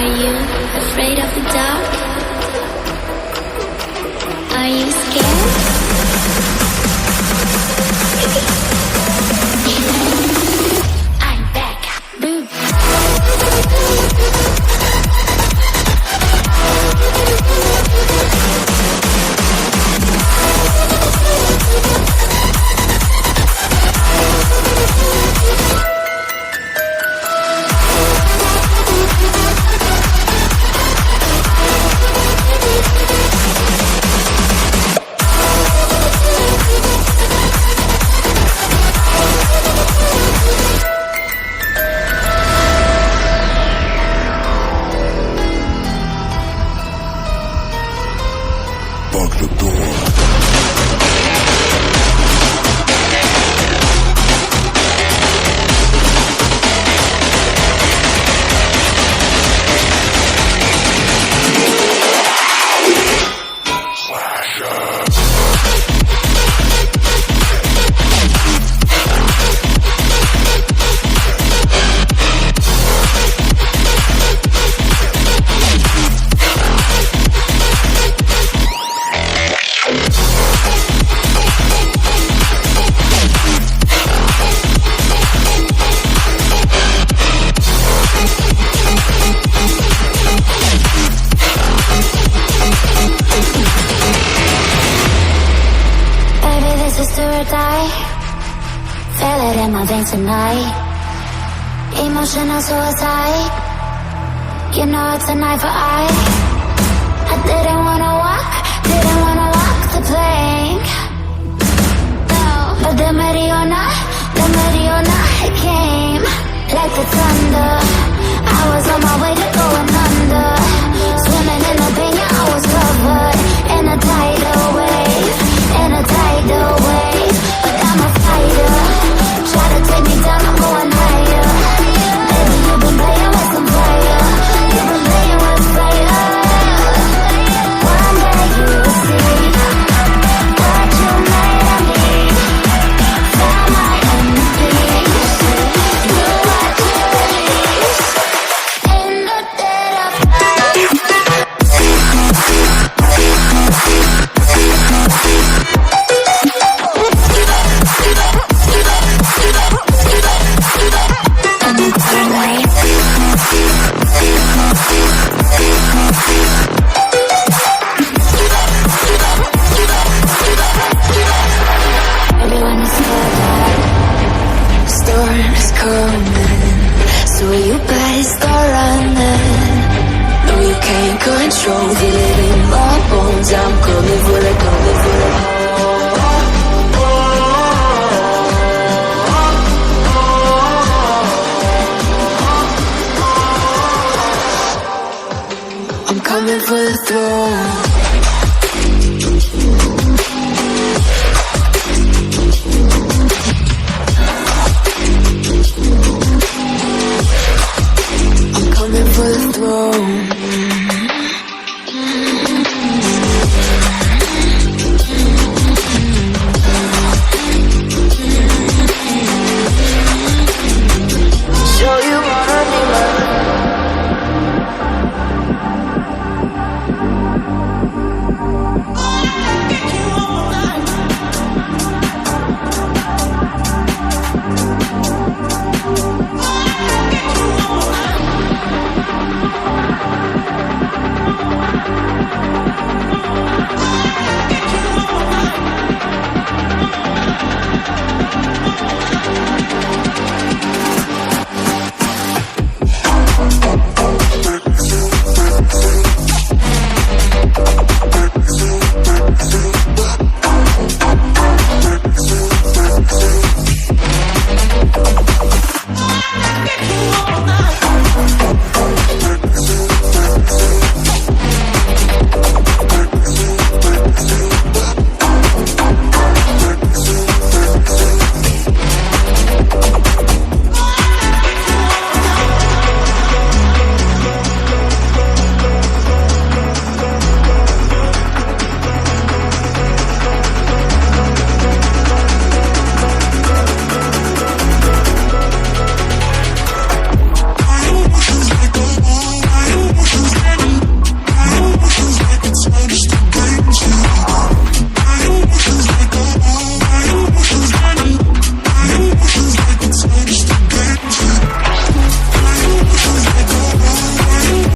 Are you afraid of the dark? Are you scared? I'm back. Boom. Tonight, emotional suicide. You know it's a knife for eye. I didn't wanna walk the plank. No, but the Mariona, it came like the thunder. I was on my way to going under, swimming in the pain. I was covered in a tidal wave, but I'm a fighter. Try to take me down, I'm going higher. Baby, you've been playing with some fire. You've been playing with fire. One day you'll see what you made of me. Found my enemies. Do what you release. In the dead of night. Everyone is scared. Storm is coming, so you better start running. No, you can't control, feel it in my bones. I'm coming for the I'm coming for the throne. I'm coming for the throne.